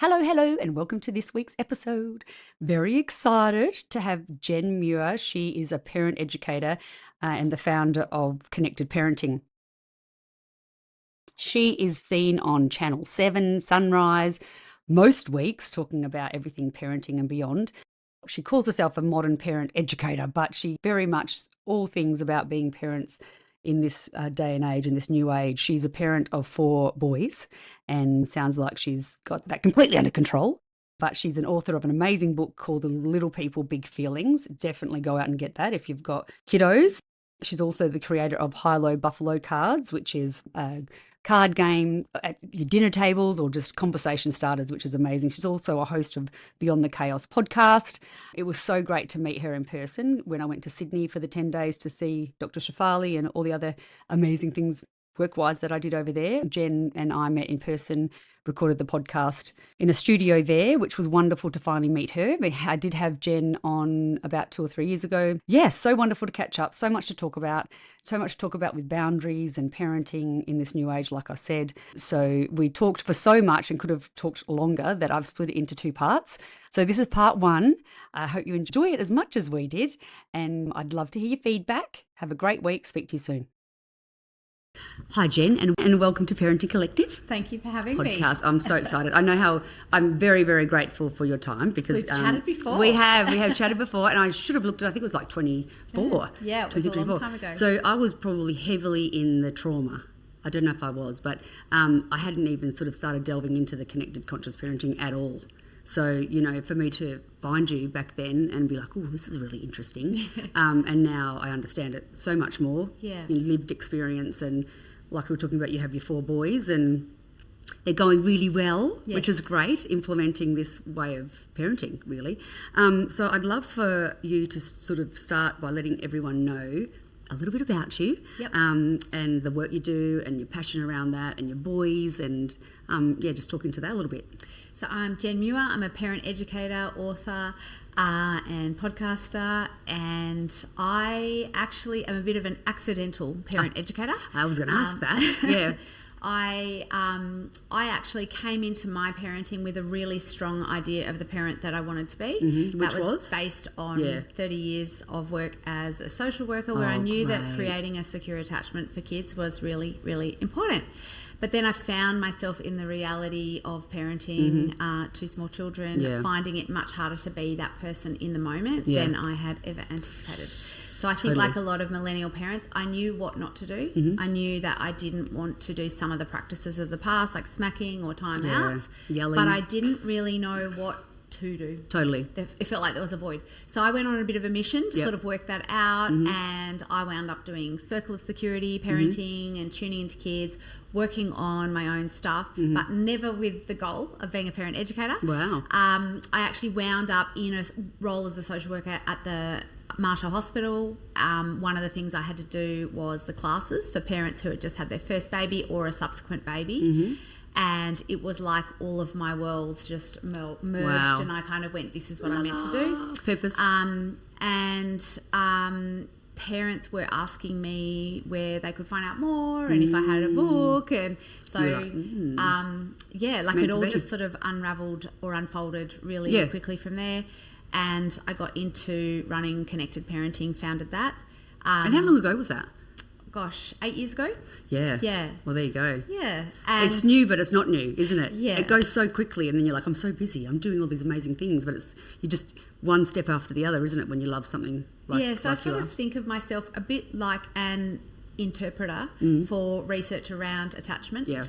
Hello, and welcome to this week's episode. Very excited to have Jen Muir. She is a parent educator and the founder of Connected Parenting. She is seen on Channel 7, Sunrise, most weeks talking about everything parenting and beyond. She calls herself a modern parent educator, but she very much all things about being parents in this day and age, in this new age. She's a parent of 4 boys and sounds like she's got that completely under control. But she's an author of an amazing book called The Little People, Big Feelings. Definitely go out and get that if you've got kiddos. She's also the creator of High-Low Buffalo Cards, which is a card game at your dinner tables or just conversation starters, which is amazing. She's also a host of Beyond the Chaos podcast. It was so great to meet her in person when I went to Sydney for the 10 days to see Dr. Shafali and all the other amazing things work-wise that I did over there. Jen and I met in person, recorded the podcast in a studio there, which was wonderful to finally meet her. I did have Jen on about 2 or 3 years ago. Yes, so wonderful to catch up, so much to talk about with boundaries and parenting in this new age, like I said. So we talked for so much and could have talked longer that I've split it into 2 parts. So this is part 1. I hope you enjoy it as much as we did, and I'd love to hear your feedback. Have a great week. Speak to you soon. Hi, Jen, and welcome to Parenting Collective. Thank you for having me. Podcast. I'm so excited. I know how I'm very, very grateful for your time because we've chatted before. We have chatted before, and I should have looked at. I think it was like 24. Yeah, it was a long time ago. So I was probably heavily in the trauma. I don't know if I was, but I hadn't even sort of started delving into the connected conscious parenting at all. So, you know, for me to find you back then and be like, oh, this is really interesting. And now I understand it so much more. Yeah. In lived experience. And like we were talking about, you have your 4 boys and they're going really well, yes, which is great, implementing this way of parenting, really. So I'd love for you to sort of start by letting everyone know a little bit about you. Yep. And the work you do and your passion around that and your boys and, just talking to that a little bit. So I'm Jen Muir. I'm a parent educator, author and podcaster, and I actually am a bit of an accidental parent educator. I was going to ask that, yeah. I actually came into my parenting with a really strong idea of the parent that I wanted to be. Mm-hmm. Which that was based on 30 years of work as a social worker, where I knew that creating a secure attachment for kids was really, really important. But then I found myself in the reality of parenting 2 small children, finding it much harder to be that person in the moment than I had ever anticipated. So I think like a lot of millennial parents, I knew what not to do. Mm-hmm. I knew that I didn't want to do some of the practices of the past, like smacking or timeouts, yelling. But I didn't really know what to do. Totally. It felt like there was a void. So I went on a bit of a mission to sort of work that out, and I wound up doing circle of security, parenting and tuning into kids, working on my own stuff, but never with the goal of being a parent educator. Wow. I actually wound up in a role as a social worker at the Marshall Hospital. One of the things I had to do was the classes for parents who had just had their first baby or a subsequent baby. And it was like all of my worlds just merged, and I kind of went, this is what I'm meant to do. Purpose. Parents were asking me where they could find out more and if I had a book. And so, it all just sort of unravelled or unfolded really quickly from there. And I got into running Connected Parenting, founded that. And how long ago was that? Gosh, 8 years ago? Yeah. Yeah. Well, there you go. Yeah. And it's new, but it's not new, isn't it? Yeah. It goes so quickly and then you're like, I'm so busy. I'm doing all these amazing things, but you're just one step after the other, isn't it, when you love something like so I sort of think of myself a bit like an interpreter for research around attachment. Yeah.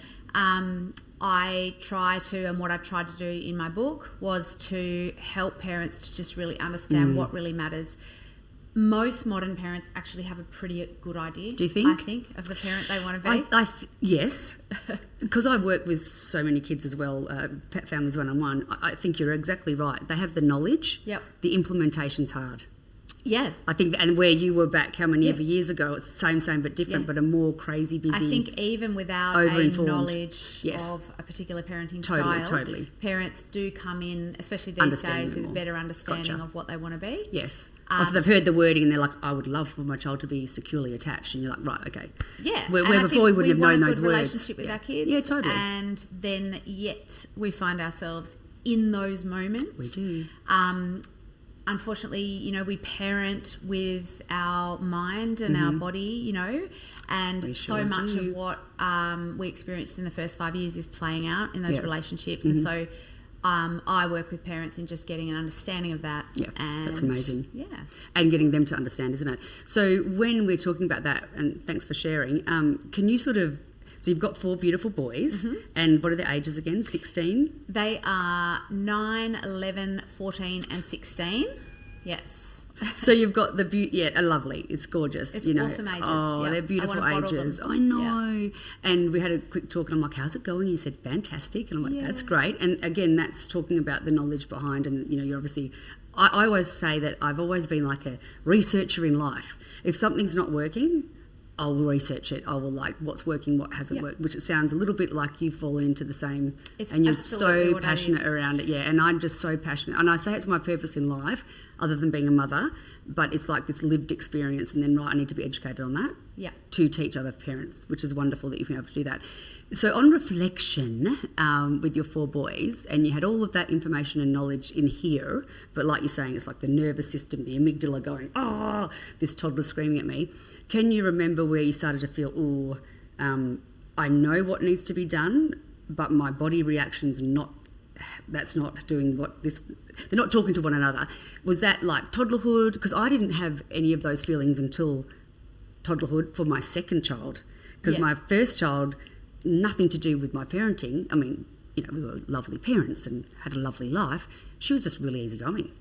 I try to, and what I tried to do in my book was to help parents to just really understand what really matters. Most modern parents actually have a pretty good idea. Do you think? I think of the parent they want to be. Yes, because I work with so many kids as well, families one-on-one. I think you're exactly right. They have the knowledge. Yep. The implementation's hard. Yeah. I think, and where you were back how many ever years ago, it's same but different, but a more crazy, busy, I think even without a knowledge of a particular parenting style, parents do come in, especially these days, with a better understanding of what they want to be. Yes. So they've heard the wording and they're like, I would love for my child to be securely attached. And you're like, right, okay. Yeah. Where before we wouldn't have known those words. Relationship with our kids. Yeah, totally. And then yet we find ourselves in those moments. We do. Unfortunately, you know, we parent with our mind and our body, you know, and so much of what we experienced in the first 5 years is playing out in those relationships. And so I work with parents in just getting an understanding of that. Yeah, and that's amazing. Yeah. And getting them to understand, isn't it? So when we're talking about that, and thanks for sharing, can you sort of, so you've got 4 beautiful boys, and what are their ages again? 16? They are 9, 11, 14 and 16. Yes. So you've got are lovely. It's gorgeous. It's you know. awesome ages. Oh, yep. they're beautiful ages. I know. And we had a quick talk, and I'm like, how's it going? He said, fantastic. And I'm like, that's great. And again, that's talking about the knowledge behind, and, you know, you're obviously, I always say that I've always been like a researcher in life. If something's not working, I will research it. I will like what's working, what hasn't worked, which it sounds a little bit like you've fallen into the same, and you're so passionate around it. Yeah, and I'm just so passionate. And I say it's my purpose in life, other than being a mother, but it's like this lived experience, and then I need to be educated on that to teach other parents, which is wonderful that you've been able to do that. So on reflection with your 4 boys, and you had all of that information and knowledge in here, but like you're saying, it's like the nervous system, the amygdala going, oh, this toddler's screaming at me. Can you remember where you started to feel, I know what needs to be done, but my body reaction's that's not doing they're not talking to one another. Was that like toddlerhood? Because I didn't have any of those feelings until toddlerhood for my second child. Because my first child, nothing to do with my parenting. I mean, you know, we were lovely parents and had a lovely life. She was just really easygoing.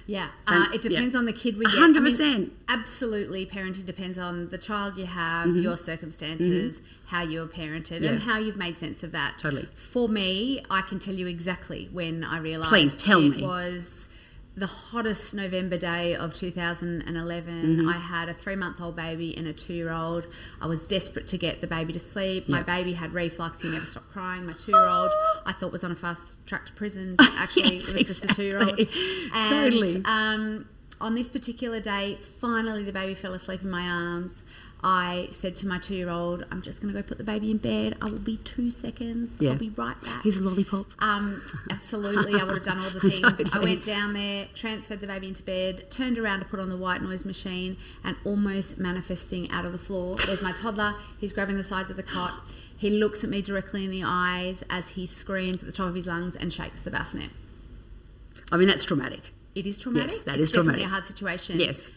Yeah, it depends on the kid we get. 100%. I mean, absolutely, parenting depends on the child you have, your circumstances, how you were parented, and how you've made sense of that. Totally. For me, I can tell you exactly when I realised. Please tell me. It was the hottest November day of 2011. I had a 3-month-old baby and a 2-year-old. I was desperate to get the baby to sleep. My baby had reflux. He never stopped crying. My 2-year-old I thought was on a fast track to prison. But actually, it was just a 2-year-old. And, totally. On this particular day, finally the baby fell asleep in my arms. I said to my 2-year-old, I'm just going to go put the baby in bed. I will be 2 seconds. I'll be right back. Here's a lollipop. Absolutely. I would have done all the things. Totally. I went down there, transferred the baby into bed, turned around to put on the white noise machine, and almost manifesting out of the floor. There's my toddler. He's grabbing the sides of the cot. He looks at me directly in the eyes as he screams at the top of his lungs and shakes the bassinet. I mean, that's traumatic. It is traumatic. Yes, that is traumatic. It's definitely a hard situation. Yes.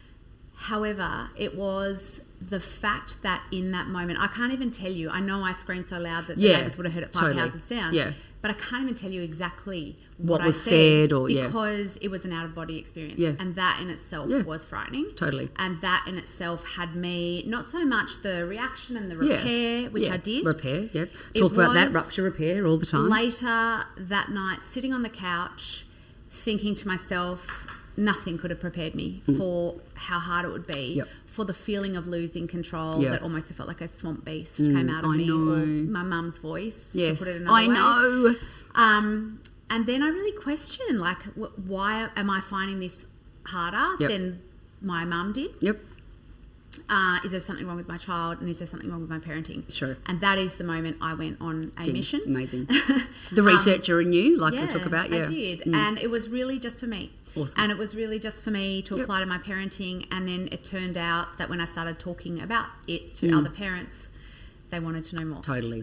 However, it was the fact that in that moment, I can't even tell you, I know I screamed so loud that the neighbours would have heard it 5 houses down. Yeah. But I can't even tell you exactly what was I said because it was an out-of-body experience. Yeah. And that in itself was frightening. Totally. And that in itself had me, not so much the reaction and the repair, which I did. Repair, Talk about that, rupture repair all the time. Later that night, sitting on the couch, thinking to myself, nothing could have prepared me for how hard it would be, for the feeling of losing control that almost felt like a swamp beast came out of me, or my mum's voice. Yes, to put it another way. know. And then I really questioned, like, why am I finding this harder than my mum did? Is there something wrong with my child, and is there something wrong with my parenting? Sure. And that is the moment I went on a mission. Amazing. The researcher in you, like we talk about. I did. And it was really just for me. Awesome. And it was really just for me to apply to my parenting. And then it turned out that when I started talking about it to other parents, they wanted to know more. Totally.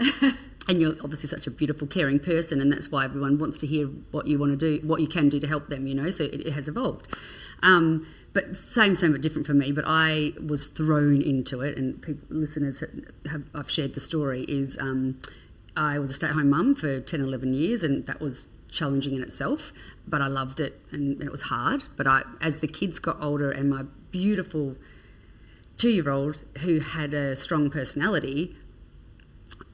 And you're obviously such a beautiful, caring person, and that's why everyone wants to hear what you want to do, what you can do to help them, you know, so it has evolved. But same but different for me, but I was thrown into it, and listeners I've shared the story, is I was a stay-at-home mum for 10, 11 years, and that was challenging in itself, but I loved it, and it was hard. But as the kids got older, and my beautiful 2-year-old who had a strong personality,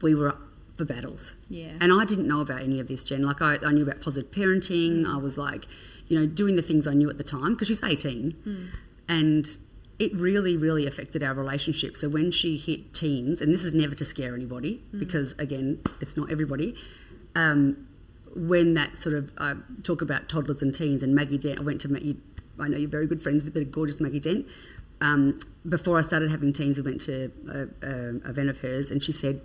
we were up for battles. Yeah. And I didn't know about any of this, Jen. Like I knew about positive parenting. I was like, you know, doing the things I knew at the time, because she's 18. And it really, really affected our relationship. So when she hit teens, and this is never to scare anybody, because again, it's not everybody, when that sort of, I talk about toddlers and teens, and Maggie Dent, I know you're very good friends with the gorgeous Maggie Dent. Before I started having teens, we went to an event of hers, and she said,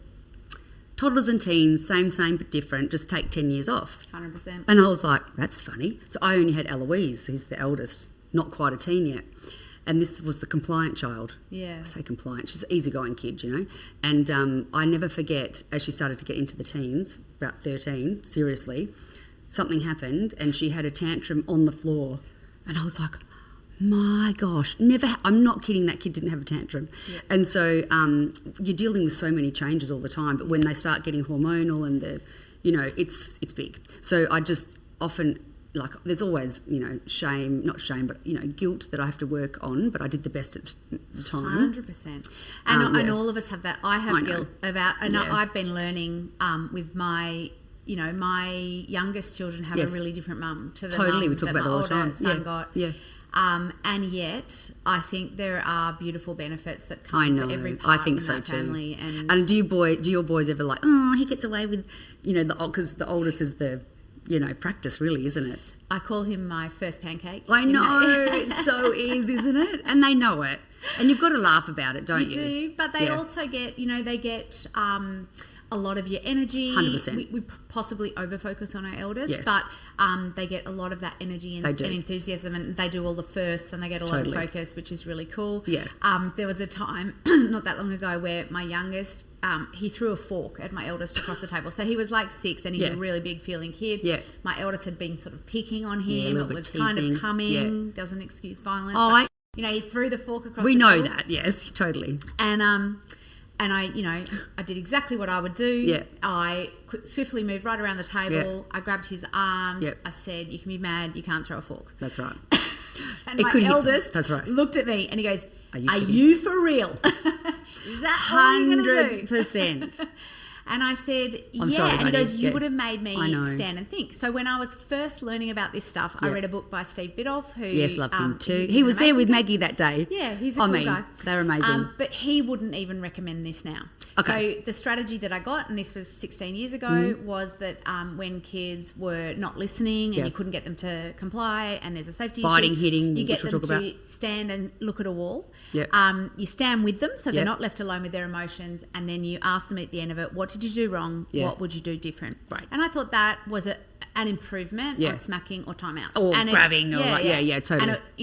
toddlers and teens, same but different, just take 10 years off. 100%. And I was like, that's funny. So I only had Eloise, who's the eldest, not quite a teen yet. And this was the compliant child. Yeah. I say compliant. She's an easygoing kid, you know. And I never forget, as she started to get into the teens, about 13, seriously, something happened and she had a tantrum on the floor. And I was like, my gosh, I'm not kidding, that kid didn't have a tantrum. Yeah. And so you're dealing with so many changes all the time, but when they start getting hormonal and it's big. So I just often, like, there's always, not shame, but, guilt that I have to work on, but I did the best at the time. 100%. And all of us have that. I have guilt about, and I've been learning with my, my youngest children have a really different mum to the mum we talk that about my that all the older time. son got. Yeah. And yet, I think there are beautiful benefits that come for every part of that family. And do your boys ever like, oh, he gets away with, because the oldest is the, practice really, isn't it? I call him my first pancake. I know, it so is, isn't it? And they know it. And you've got to laugh about it, don't you? You do, but they also get, they get a lot of your energy. 100%. We possibly over-focus on our eldest, yes. but they get a lot of that energy and enthusiasm, and they do all the firsts and they get a lot of focus, which is really cool. Yeah. There was a time not that long ago where my youngest, he threw a fork at my eldest across the table. So he was like 6 and he's a really big feeling kid. Yeah. My eldest had been sort of picking on him. It was kind of coming, doesn't excuse violence. Oh, but, he threw the fork across the table. We know that, yes, totally. And I, I did exactly what I would do. Yeah. I swiftly moved right around the table. Yeah. I grabbed his arms. Yep. I said, you can be mad, you can't throw a fork. That's right. And my eldest looked at me and he goes, are you for real? Is that all you're going to do? 100%. And I said, I'm sorry, and he buddy. goes, you would have made me stand and think. So when I was first learning about this stuff, I read a book by Steve Biddulph, who... Yes, love him too. He was there with Maggie that day. Yeah, he's a cool guy. They're amazing. But he wouldn't even recommend this now. Okay. So the strategy that I got, and this was 16 years ago, was that when kids were not listening and you couldn't get them to comply and there's a safety issue, hitting, you get them to stand and look at a wall. Yep. You stand with them so they're not left alone with their emotions, and then you ask them at the end of it, what did you do wrong? What would you do different? Right. And I thought that was an improvement on smacking or timeout. Or grabbing. Totally.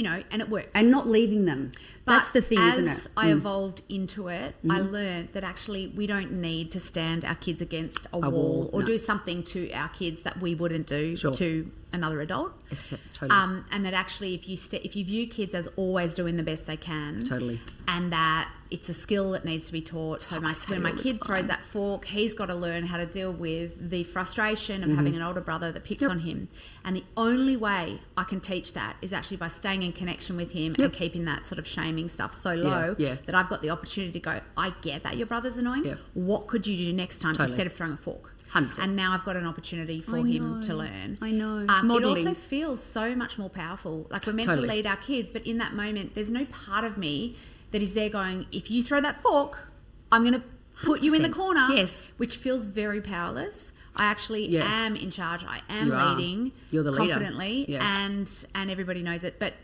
And it worked. And not leaving them. That's the thing, isn't it? As I evolved into it, I learned that actually we don't need to stand our kids against a wall or do something to our kids that we wouldn't do to another adult. Yes, totally. And that actually if you view kids as always doing the best they can. Totally. And that it's a skill that needs to be taught. So when my kid throws that fork, he's got to learn how to deal with the frustration of having an older brother that picks on him. And the only way I can teach that is actually by staying in connection with him and keeping that sort of shaming stuff so low that I've got the opportunity to go, I get that your brother's annoying. Yeah. What could you do next time instead of throwing a fork? 100%. And now I've got an opportunity for him to learn. I know. It also feels so much more powerful. Like we're meant to lead our kids, but in that moment, there's no part of me that is there going, if you throw that fork, I'm going to put you in the corner. Yes. Which feels very powerless. I actually am in charge. I am leading. You're the leader. Confidently, and everybody knows it. But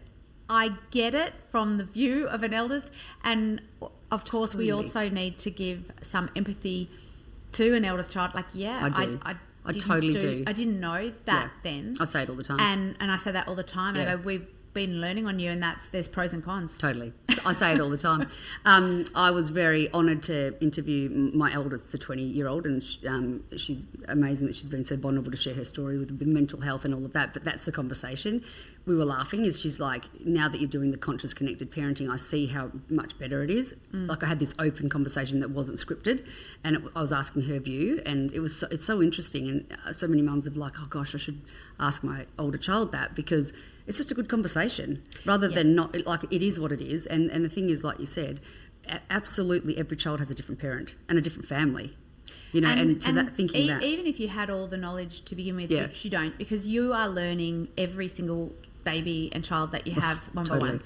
I get it from the view of an eldest, and of course we also need to give some empathy to an eldest child. Like, I totally do. I didn't know that then. I say it all the time. And I say that all the time. And I go, we've been learning on you, and there's pros and cons. Totally. I say it all the time. I was very honoured to interview my eldest, the 20-year-old, and she's amazing that she's been so vulnerable to share her story with mental health and all of that. But that's the conversation. We were laughing as she's like, now that you're doing the conscious connected parenting, I see how much better it is. Like I had this open conversation that wasn't scripted, and I was asking her view, and it's so interesting. And so many mums have like, oh gosh, I should ask my older child that, because it's just a good conversation rather than not, like it is what it is. And the thing is, like you said, absolutely every child has a different parent and a different family. Thinking that. Even if you had all the knowledge to begin with, which you don't, because you are learning every single baby and child that you have one by one.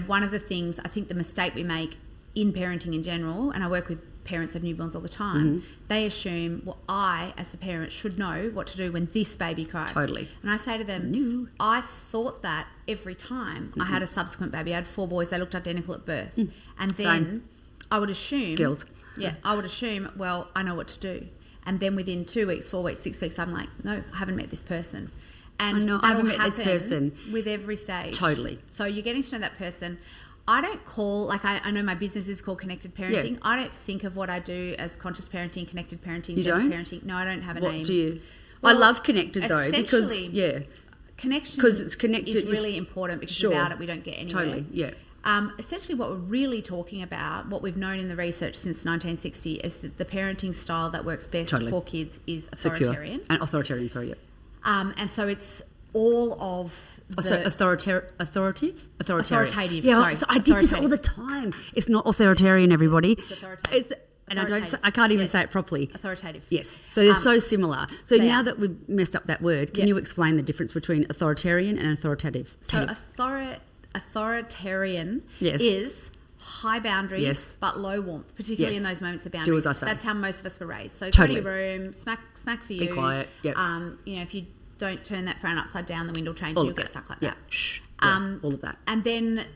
One of the things, I think the mistake we make in parenting in general, and I work with parents of newborns all the time, they assume, well, I, as the parent, should know what to do when this baby cries. Totally. And I say to them, I thought that every time I had a subsequent baby. I had 4 boys, they looked identical at birth. And then I would assume... Girls. Yeah, I would assume, well, I know what to do. And then within 2 weeks, 4 weeks, 6 weeks, I'm like, no, I haven't met this person. And I haven't met this person. With every stage. Totally. So you're getting to know that person. I don't call, like I know my business is called Connected Parenting. I don't think of what I do as conscious parenting, connected parenting, gentle parenting. No, I don't have a name. What do you? Well, I love connected though because connection because it's connected is really important because without it we don't get anywhere. Totally, yeah. Essentially what we're really talking about, what we've known in the research since 1960 is that the parenting style that works best for kids is authoritarian. Secure. And authoritarian, sorry, yeah. And so it's all of authoritative? Authoritative, yeah, sorry. So I did this all the time. It's not authoritarian, everybody. It's authoritative. And I can't even say it properly. Authoritative. Yes. So they're so similar. So now that we've messed up that word, can you explain the difference between authoritarian and authoritative? So authoritarian is high boundaries but low warmth, particularly in those moments of boundaries. Do as I say. That's how most of us were raised. So totally. go to your room, smack for you. Be quiet. Yep. If you don't turn that phone upside down, the wind will change and you'll get stuck like that. Shh. Yes, all of that. And then,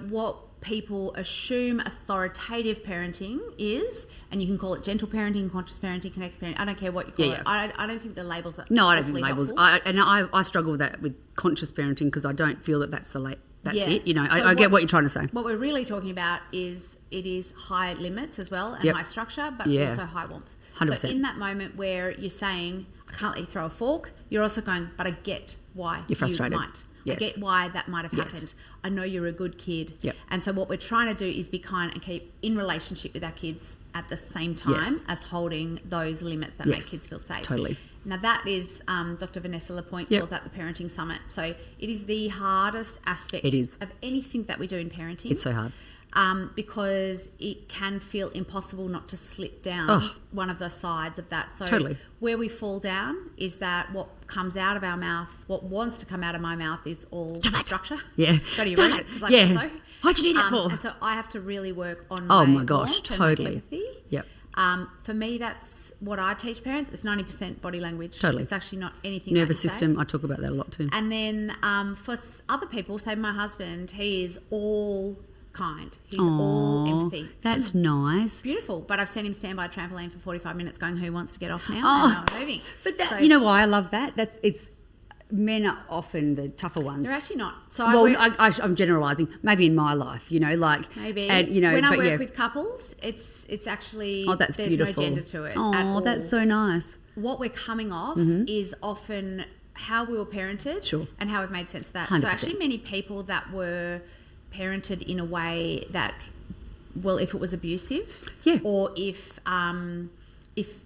what people assume authoritative parenting is, and you can call it gentle parenting, conscious parenting, connected parenting. I don't care what you call it. I don't think the labels are No, I don't think labels. helpful. I struggle with that with conscious parenting because I don't feel that that's it. So I get what you're trying to say. What we're really talking about is it is high limits as well and high structure, but also high warmth. 100%. So in that moment where you're saying, I can't let you throw a fork, you're also going, but I get why you're frustrated. You might. Yes. I get why that might have happened. I know you're a good kid. Yep. And so what we're trying to do is be kind and keep in relationship with our kids at the same time as holding those limits that make kids feel safe. Totally. Now that is, Dr. Vanessa Lapointe calls that the Parenting Summit. So it is the hardest aspect of anything that we do in parenting. It's so hard. Because it can feel impossible not to slip down one of the sides of that. So where we fall down is that what comes out of our mouth, what wants to come out of my mouth is all structure. Yeah. Go to your room, yeah. Why'd you do that for? And so I have to really work on my warmth and my empathy. Yep. For me, that's what I teach parents. It's 90% body language. Totally. It's actually not anything. Nervous system. I talk about that a lot too. And then for other people, say my husband, he is all kind. He's all empathy. That's nice. Beautiful. But I've seen him stand by a trampoline for 45 minutes going, who wants to get off now? And I'm moving. But you know why I love that? Men are often the tougher ones. They're actually not. So I'm generalising. Maybe in my life, maybe. And, when I work with couples, it's actually that's there's beautiful. no gender to it. Oh, that's so nice. What we're coming off is often how we were parented and how we've made sense of that. 100%. So actually, many people that were parented in a way that, well, if it was abusive, or if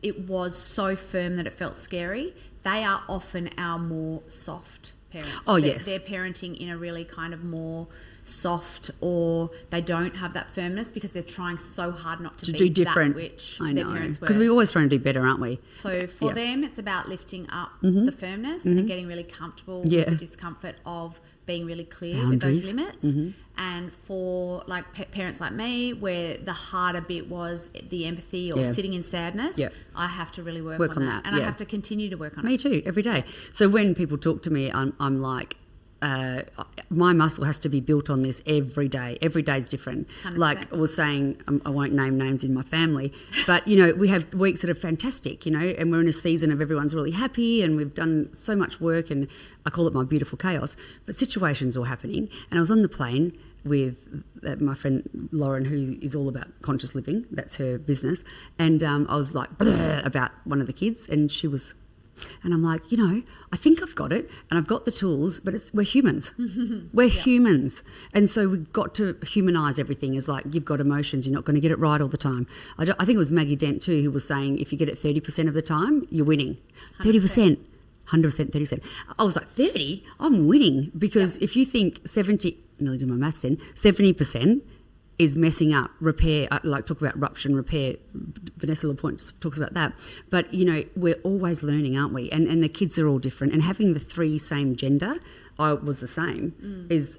it was so firm that it felt scary, they are often our more soft parents. They're parenting in a really kind of more soft, or they don't have that firmness because they're trying so hard not to be do different. That which I their know, parents were. because we're always trying to do better, aren't we? So for them, it's about lifting up the firmness and getting really comfortable with the discomfort of being really clear with those limits. And for parents like me, where the harder bit was the empathy or sitting in sadness, I have to really work on that. And I have to continue to work on it. Me too, every day. So when people talk to me, I'm like, my muscle has to be built on this every day. Every day is different. 100%. Like I was saying, I won't name names in my family, but we have weeks that are fantastic, and we're in a season of everyone's really happy and we've done so much work, and I call it my beautiful chaos. But situations are happening, and I was on the plane with my friend Lauren, who is all about conscious living. That's her business. And I was like about one of the kids, and she was. And I'm like, I think I've got it and I've got the tools, but we're humans. We're humans. And so we've got to humanise everything as like, you've got emotions, you're not going to get it right all the time. I think it was Maggie Dent too who was saying, if you get it 30% of the time, you're winning. 30%. 100%, 30%. I was like, 30? I'm winning. Because if you think 70, nearly did my maths then, 70% is messing up, repair, talk about rupture and repair. Vanessa Lapointe talks about that. But, we're always learning, aren't we? And the kids are all different. And having the three same gender, I was the same, is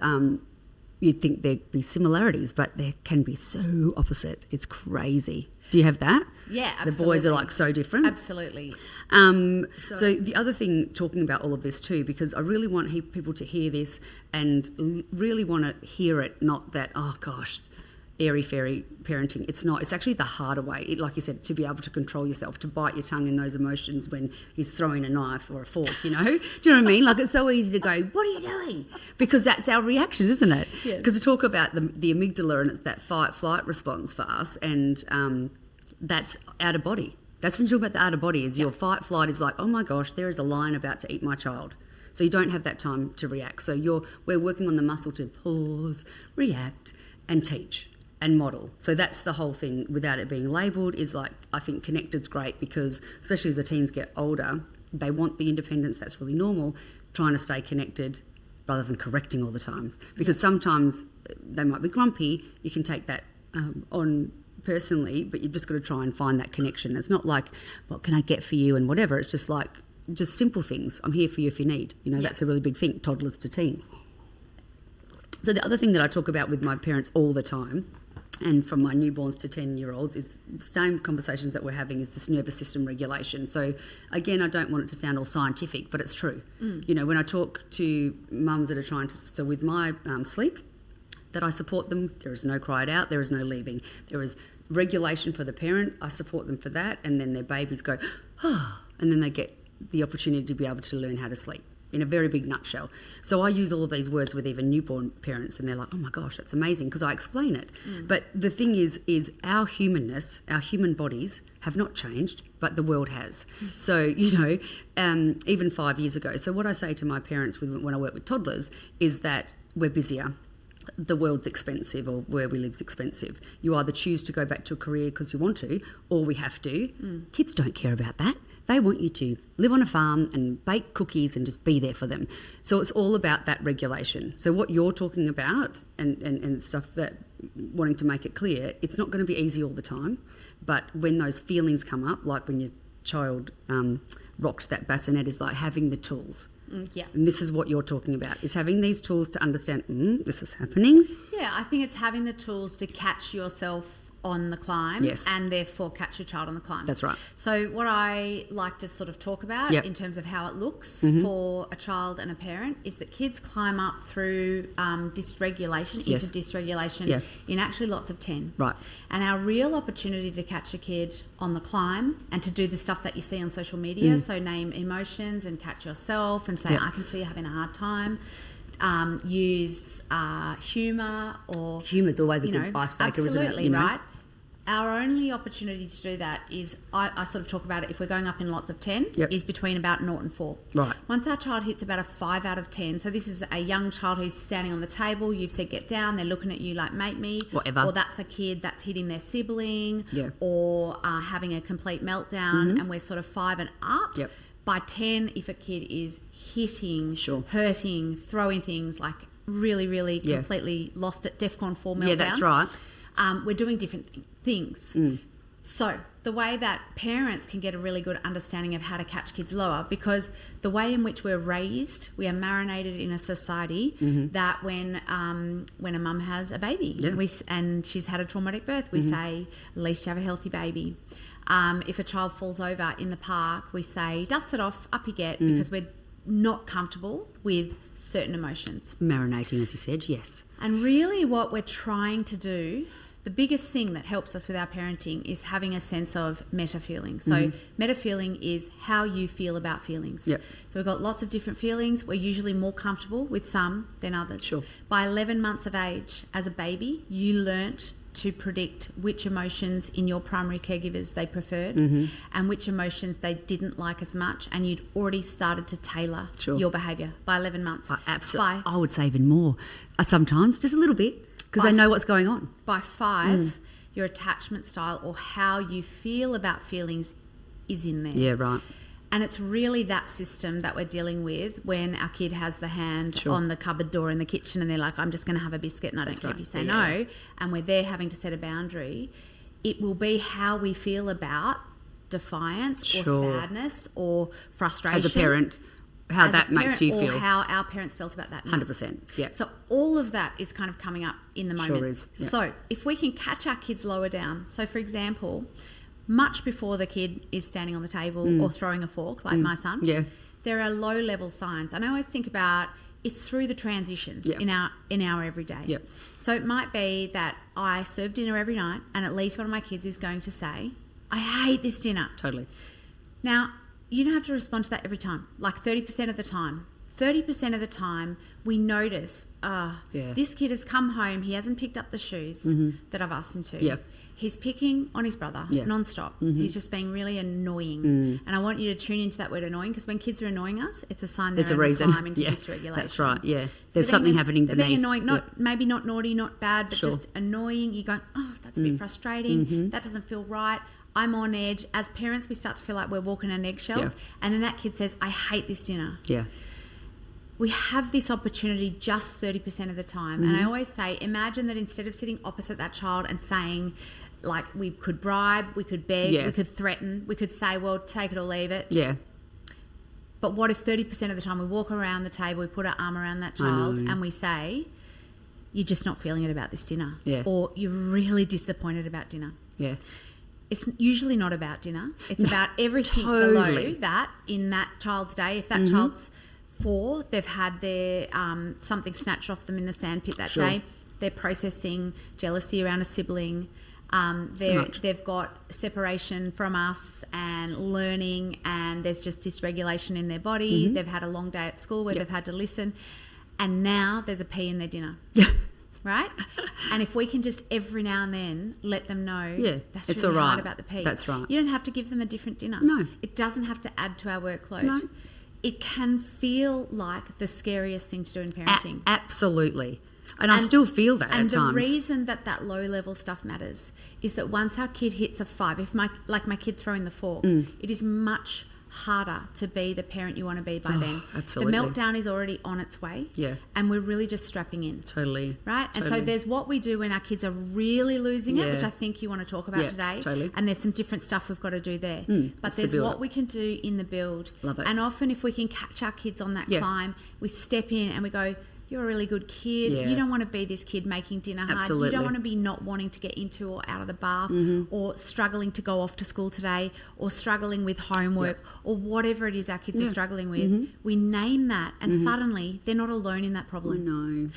you'd think there'd be similarities, but there can be so opposite. It's crazy. Do you have that? Yeah, absolutely. The boys are so different. Absolutely. So the other thing, talking about all of this too, because I really want people to hear this and really want to hear it, not that, oh gosh, airy-fairy parenting. It's not. It's actually the harder way. Like you said, to be able to control yourself, to bite your tongue in those emotions when he's throwing a knife or a fork, you know? Do you know what I mean? Like, it's so easy to go, what are you doing? Because that's our reaction, isn't it? Because we talk about the amygdala, and it's that fight-flight response for us, and that's out of body. That's when you talk about the out of body, is your fight-flight is like, oh my gosh, there is a lion about to eat my child. So you don't have that time to react. So we're working on the muscle to pause, react, and teach and model. So that's the whole thing without it being labelled. Is like, I think connected's great, because especially as the teens get older, they want the independence. That's really normal, trying to stay connected rather than correcting all the time. Because sometimes they might be grumpy. You can take that on personally, but you've just got to try and find that connection. It's not like, what can I get for you and whatever. It's just like, just simple things. I'm here for you if you need. You know, that's a really big thing, toddlers to teens. So the other thing that I talk about with my parents all the time, and from my newborns to 10-year-olds, is the same conversations that we're having, is this nervous system regulation. So again, I don't want it to sound all scientific, but it's true. You know, when I talk to mums that are trying to, so with my sleep, that I support them, there is no cry it out, there is no leaving. There is regulation for the parent, I support them for that, and then their babies go, oh, and then they get the opportunity to be able to learn how to sleep, in a very big nutshell. So I use all of these words with even newborn parents, and they're like, oh my gosh, that's amazing, because I explain it. But the thing is our humanness, our human bodies have not changed, but the world has. So, you know, even 5 years ago. So what I say to my parents when I work with toddlers is that we're busier. The world's expensive, or where we live's expensive. You either choose to go back to a career because you want to, or we have to. Kids don't care about that. They want you to live on a farm and bake cookies and just be there for them. So it's all about that regulation. So what you're talking about and stuff, that wanting to make it clear, it's not going to be easy all the time. But when those feelings come up, like when your child rocked that bassinet, is like having the tools. And this is what you're talking about, is having these tools to understand, this is happening. Yeah, I think it's having the tools to catch yourself on the climb, and therefore catch your child on the climb. That's right. So what I like to sort of talk about in terms of how it looks for a child and a parent is that kids climb up through dysregulation into dysregulation in actually lots of 10. Right. And our real opportunity to catch a kid on the climb and to do the stuff that you see on social media, so name emotions and catch yourself and say, I can see you having a hard time. Use humour, or humour's always a good icebreaker, isn't it? Absolutely, right. Our only opportunity to do that is, I sort of talk about it, if we're going up in lots of 10, is between about 0 and 4. Right. Once our child hits about a 5 out of 10, so this is a young child who's standing on the table, you've said get down, they're looking at you like mate me. Whatever. Or that's a kid that's hitting their sibling, or having a complete meltdown, and we're sort of 5 and up. By 10, if a kid is hitting, hurting, throwing things, like really, really completely lost at DEFCON 4 meltdown. Yeah, that's right. We're doing different things. So the way that parents can get a really good understanding of how to catch kids lower, because the way in which we're raised, we are marinated in a society that when a mum has a baby and she's had a traumatic birth, we say, at least you have a healthy baby. If a child falls over in the park, we say, dust it off, up you get, because we're not comfortable with certain emotions. Marinating, as you said, yes. And really what we're trying to do, the biggest thing that helps us with our parenting is having a sense of meta-feeling. So meta-feeling is how you feel about feelings. So we've got lots of different feelings. We're usually more comfortable with some than others. By 11 months of age, as a baby, you learnt to predict which emotions in your primary caregivers they preferred and which emotions they didn't like as much, and you'd already started to tailor your behaviour by 11 months. Absolutely. I would say even more. Sometimes, just a little bit, because they know what's going on. By 5, your attachment style, or how you feel about feelings, is in there. Yeah, right. And it's really that system that we're dealing with when our kid has the hand on the cupboard door in the kitchen and they're like, I'm just going to have a biscuit and I don't care if you say no. And we're there having to set a boundary. It will be how we feel about defiance or sadness or frustration. As a parent, how that makes you feel. Or how our parents felt about that. 100%, yeah. So all of that is kind of coming up in the moment. Sure is. Yeah. So if we can catch our kids lower down. So for example, much before the kid is standing on the table or throwing a fork, like my son, there are low-level signs. And I always think about it's through the transitions in our everyday. Yep. So it might be that I serve dinner every night and at least one of my kids is going to say, I hate this dinner. Totally. Now, you don't have to respond to that every time, like 30% of the time. 30% of the time, we notice, this kid has come home, he hasn't picked up the shoes that I've asked him to. Yeah. He's picking on his brother non-stop. He's just being really annoying. And I want you to tune into that word annoying, because when kids are annoying us, it's a sign they're climbing into dysregulation. That's right, yeah. There's something happening beneath. They're being annoying, maybe not naughty, not bad, but just annoying. You're going, oh, that's a bit frustrating. That doesn't feel right. I'm on edge. As parents, we start to feel like we're walking on eggshells. And then that kid says, I hate this dinner. Yeah. We have this opportunity just 30% of the time. And I always say, imagine that instead of sitting opposite that child and saying, like, we could bribe, we could beg, we could threaten, we could say, well, take it or leave it. Yeah. But what if 30% of the time we walk around the table, we put our arm around that child and we say, you're just not feeling it about this dinner. Yeah. Or you're really disappointed about dinner. Yeah. It's usually not about dinner. It's about everything below that in that child's day. If that child's 4, they've had their something snatched off them in the sandpit that day. They're processing jealousy around a sibling. They've got separation from us and learning, and there's just dysregulation in their body. They've had a long day at school where they've had to listen, and now there's a pea in their dinner. Right? And if we can just every now and then let them know that's it's really all right. hard about the pea. That's right. You don't have to give them a different dinner. No. It doesn't have to add to our workload. No. It can feel like the scariest thing to do in parenting. Absolutely. And I still feel that at times. And the reason that low-level stuff matters is that once our kid hits a 5, if my kid throwing the fork, it is much harder to be the parent you want to be by then. Absolutely. The meltdown is already on its way. Yeah. And we're really just strapping in. Totally. Right? And so there's what we do when our kids are really losing it, which I think you want to talk about today. Totally. And there's some different stuff we've got to do there. But there's what we can do in the build. Love it. And often if we can catch our kids on that climb, we step in and we go, you're a really good kid. You don't want to be this kid making dinner hard. Absolutely. You don't want to be not wanting to get into or out of the bath or struggling to go off to school today or struggling with homework or whatever it is our kids are struggling with. We name that and suddenly they're not alone in that problem. I know.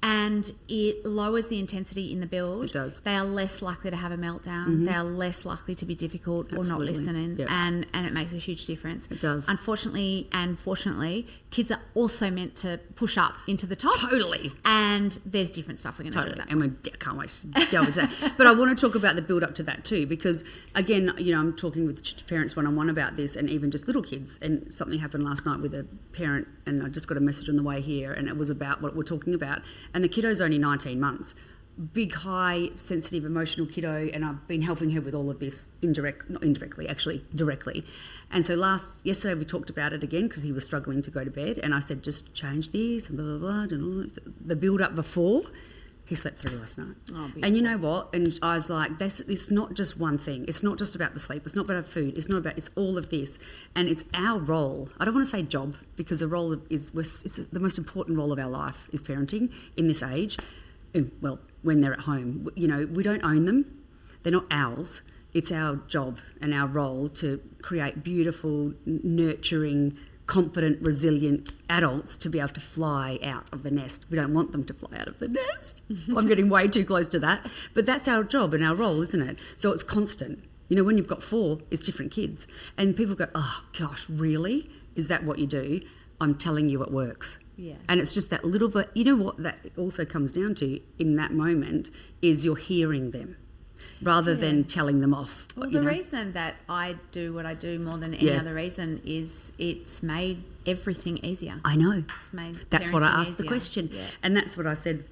And it lowers the intensity in the build. It does. They are less likely to have a meltdown. They are less likely to be difficult or not listening. And it makes a huge difference. It does. Unfortunately and fortunately, kids are also meant to push up into the top. Totally. And there's different stuff we're going to do with that. And we can't wait to delve into that. But I want to talk about the build up to that too, because again, I'm talking with parents one-on-one about this, and even just little kids. And something happened last night with a parent, and I just got a message on the way here, and it was about what we're talking about. And the kiddo's only 19 months. Big, high, sensitive, emotional kiddo, and I've been helping her with all of this directly. And so yesterday we talked about it again because he was struggling to go to bed, and I said, just change this and blah, blah, blah, and the build up before. He slept through last night. Oh, and you know what? And I was like, it's not just one thing. It's not just about the sleep. It's not about food. It's all of this. And it's our role. I don't want to say job, because the role it's the most important role of our life is parenting in this age. Well, when they're at home, we don't own them. They're not ours. It's our job and our role to create beautiful, nurturing, confident, resilient adults to be able to fly out of the nest. We don't want them to fly out of the nest. I'm getting way too close to that. But that's our job and our role, isn't it? So it's constant. When you've got 4, it's different kids. And people go, oh, gosh, really? Is that what you do? I'm telling you it works. Yeah. And it's just that little bit. You know what that also comes down to in that moment is you're hearing them rather than telling them off. Well, the reason that I do what I do more than any other reason is it's made everything easier. I know. It's made That's what I asked easier. the question. Yeah. And that's what I said.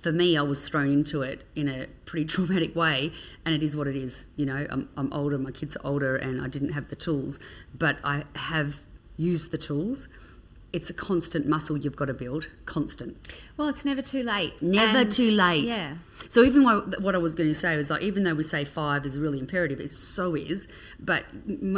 For me, I was thrown into it in a pretty traumatic way, and it is what it is. I'm older, my kids are older, and I didn't have the tools, but I have used the tools. It's a constant muscle you've got to build, constant. Well, it's never too late. Never too late. Yeah. So even what I was going to say was, like, even though we say 5 is really imperative, it so is, but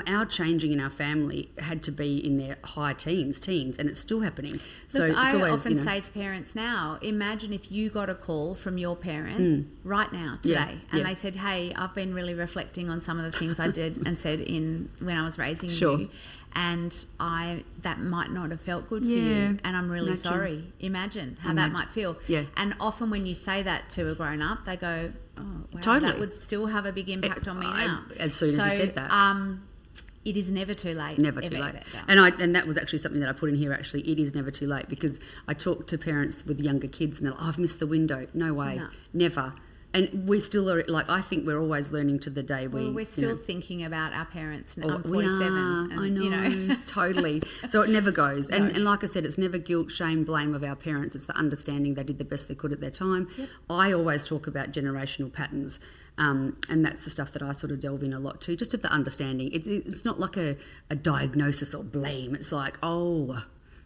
our changing in our family had to be in their high teens, and it's still happening. Look, so it's I always, often say to parents now, imagine if you got a call from your parent right now, today, and they said, hey, I've been really reflecting on some of the things I did and said when I was raising you, and that might not have felt good for you, and I'm really sorry. Imagine how that might feel. And often when you say that to a grown up, they go, oh, wow, that would still have a big impact on me now. As soon as you said that. It is never too late. Never too late. And that was actually something that I put in here, actually. It is never too late, because I talk to parents with younger kids and they're like, oh, I've missed the window. No way. No. Never. And we still are, like, I think we're always learning to the day we're still thinking about our parents. I'm 47. And, I know. Totally. So it never goes. No. And like I said, it's never guilt, shame, blame of our parents. It's the understanding they did the best they could at their time. Yep. I always talk about generational patterns. And that's the stuff that I sort of delve in a lot too, just of the understanding. It's not like a diagnosis or blame. It's like,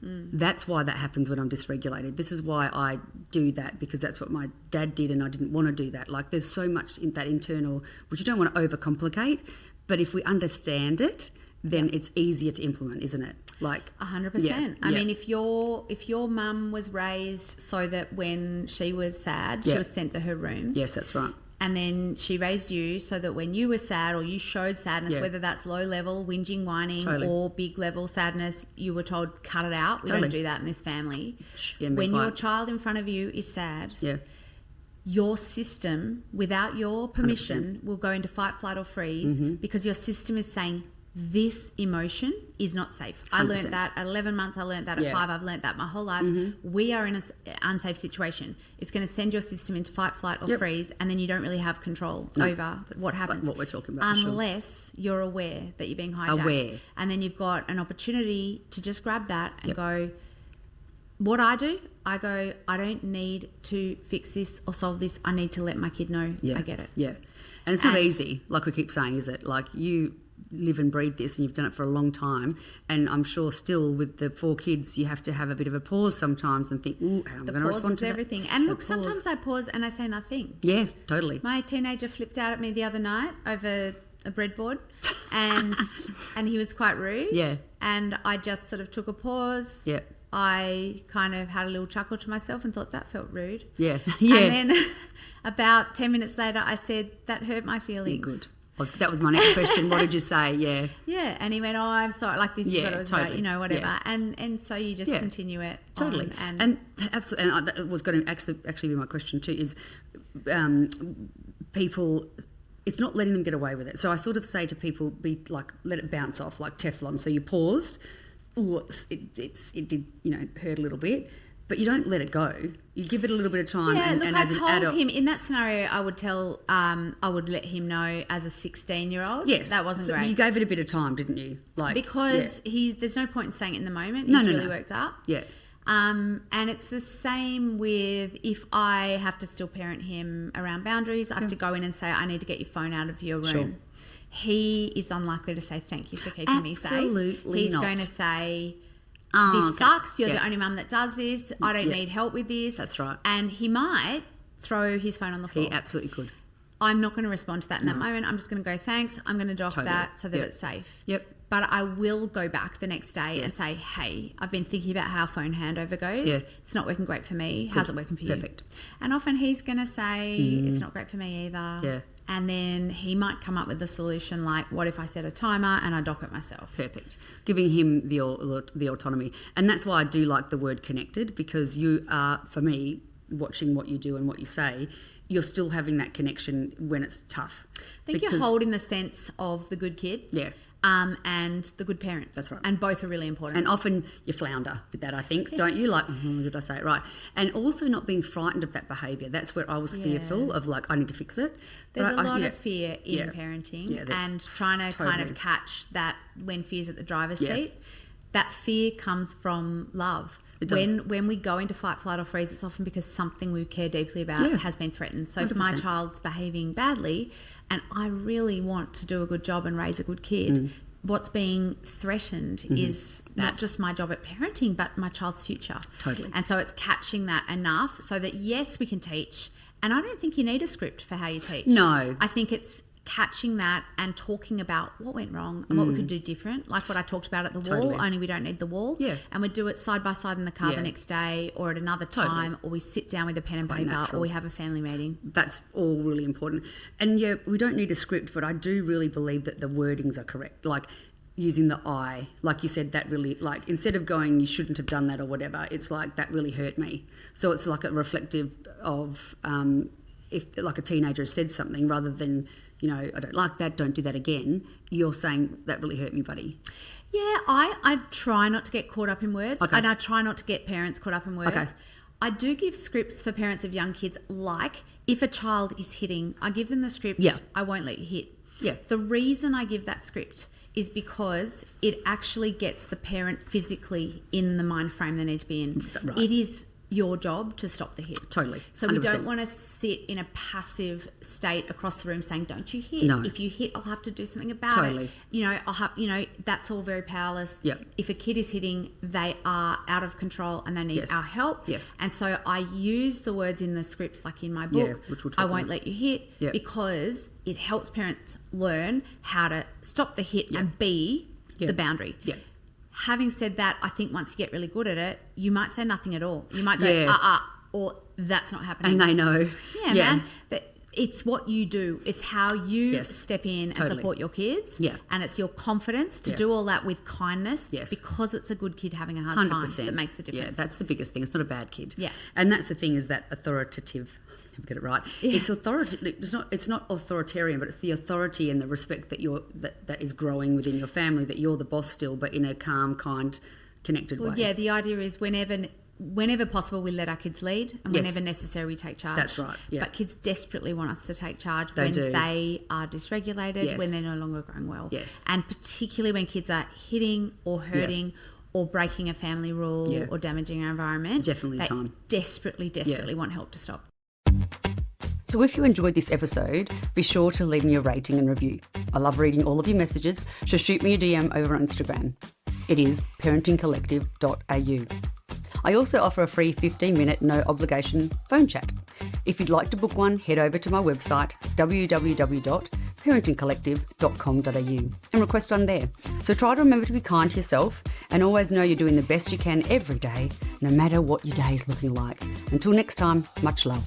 that's why that happens when I'm dysregulated. This is why I do that, because that's what my dad did and I didn't want to do that. Like, there's so much in that internal, which you don't want to overcomplicate, but if we understand it, then it's easier to implement, isn't it? Like 100%. I mean, if your mum was raised so that when she was sad, she was sent to her room. Yes, that's right. And then she raised you so that when you were sad or you showed sadness, whether that's low level, whinging, whining, or big level sadness, you were told, cut it out. We don't do that in this family. When your child in front of you is sad, your system, without your permission, 100%. Will go into fight, flight or freeze, because your system is saying, this emotion is not safe. 100%. I learned that at 11 months. I learned that at 5. I've learned that my whole life. We are in an unsafe situation. It's going to send your system into fight, flight or freeze, and then you don't really have control over what happens. What we're talking about. Unless you're aware that you're being hijacked. And then you've got an opportunity to just grab that and go, what I do, I don't need to fix this or solve this. I need to let my kid know I get it. Yeah. And it's not easy, like we keep saying, is it? Like, you live and breathe this and you've done it for a long time, and I'm sure still with the 4 kids you have to have a bit of a pause sometimes and think, ooh, how am I going to respond to that? Everything. And look, sometimes I pause and I say nothing. Yeah, totally. My teenager flipped out at me the other night over a breadboard and he was quite rude. Yeah. And I just sort of took a pause. Yeah. I kind of had a little chuckle to myself and thought, that felt rude. Yeah. And then about 10 minutes later I said, that hurt my feelings. Yeah, good. That was my next question. What did you say? Yeah. Yeah. And he went, oh, I'm sorry. Like, this is what it was about, whatever. Yeah. And so you just continue it. Totally. And absolutely. And that was going to actually be my question too, is people, it's not letting them get away with it. So I sort of say to people, be like, let it bounce off like Teflon. So you paused. Ooh, it did, hurt a little bit. But you don't let it go. You give it a little bit of time. Yeah, look, I told him in that scenario, I would let him know as a 16-year-old. Yes, that wasn't great. You gave it a bit of time, didn't you? Because there's no point in saying it in the moment. He's really worked up. Yeah. And it's the same with if I have to still parent him around boundaries. I have to go in and say, I need to get your phone out of your room. Sure. He is unlikely to say thank you for keeping me safe. Absolutely He's going to say, this sucks, you're the only mum that does this, I don't need help with this. That's right. And he might throw his phone on the floor. He absolutely could. I'm not going to respond to that in that moment. I'm just going to go, thanks, I'm going to dock that so that it's safe. Yep. But I will go back the next day and say, hey, I've been thinking about how phone handover goes. Yeah. It's not working great for me. How's it working for you? Perfect. And often he's going to say, it's not great for me either. Yeah. And then he might come up with a solution like, what if I set a timer and I dock it myself? Perfect. Giving him the autonomy. And that's why I do like the word connected, because you are, for me, watching what you do and what you say, you're still having that connection when it's tough. I think you're holding the sense of the good kid. Yeah. And the good parent. That's right. And both are really important. And often you flounder with that, I think, don't you? Like, did I say it right? And also not being frightened of that behaviour. That's where I was fearful of, like, I need to fix it. There's a lot of fear in parenting and trying to kind of catch that when fear's at the driver's seat. That fear comes from love. When we go into fight, flight or freeze, it's often because something we care deeply about has been threatened. So 100%. If my child's behaving badly and I really want to do a good job and raise a good kid, what's being threatened is not just my job at parenting, but my child's future. Totally. And so it's catching that enough so that, yes, we can teach. And I don't think you need a script for how you teach. No. I think it's catching that and talking about what went wrong and what we could do different, like what I talked about at the wall, only we don't need the wall. Yeah. And we do it side by side in the car the next day or at another time, or we sit down with a pen and paper, or we have a family meeting. That's all really important. And yeah, we don't need a script, but I do really believe that the wordings are correct. Like using the I, like you said, that really, like instead of going, you shouldn't have done that or whatever, it's like, that really hurt me. So it's like a reflective of if like a teenager said something, rather than, you know, I don't like that, don't do that again, you're saying that really hurt me, buddy. Yeah, I try not to get caught up in words, and I try not to get parents caught up in words. Okay. I do give scripts for parents of young kids, like if a child is hitting, I give them the script, I won't let you hit. Yeah. The reason I give that script is because it actually gets the parent physically in the mind frame they need to be in. Right. It is your job to stop the hit. Totally. So 100%. we don't want to sit in a passive state across the room saying, don't you hit. No. If you hit, I'll have to do something about it. You know, that's all very powerless. Yep. If a kid is hitting, they are out of control and they need our help. Yes. And so I use the words in the scripts, like in my book, which we'll talk I won't about. let you hit, because it helps parents learn how to stop the hit and be the boundary. Yeah. Having said that, I think once you get really good at it, you might say nothing at all. You might go, or that's not happening. And they know. Yeah, man. But it's what you do. It's how you step in and support your kids. Yeah. And it's your confidence to do all that with kindness, because it's a good kid having a hard 100%. time that makes the difference. Yeah, that's the biggest thing. It's not a bad kid. Yeah. And that's the thing, is that authoritative. Get it right. Yeah. It's authoritative. It's not authoritarian, but it's the authority and the respect that that is growing within your family. That you're the boss still, but in a calm, kind, connected way. Yeah. The idea is whenever possible, we let our kids lead, and whenever necessary, we take charge. That's right. Yeah. But kids desperately want us to take charge They are dysregulated, when they're no longer growing well. Yes. And particularly when kids are hitting or hurting or breaking a family rule or damaging our environment. Definitely they time. Desperately want help to stop. So if you enjoyed this episode, be sure to leave me a rating and review. I love reading all of your messages, so shoot me a DM over on Instagram. It is parentingcollective.au. I also offer a free 15-minute, no-obligation phone chat. If you'd like to book one, head over to my website, www.parentingcollective.com.au, and request one there. So try to remember to be kind to yourself, and always know you're doing the best you can every day, no matter what your day is looking like. Until next time, much love.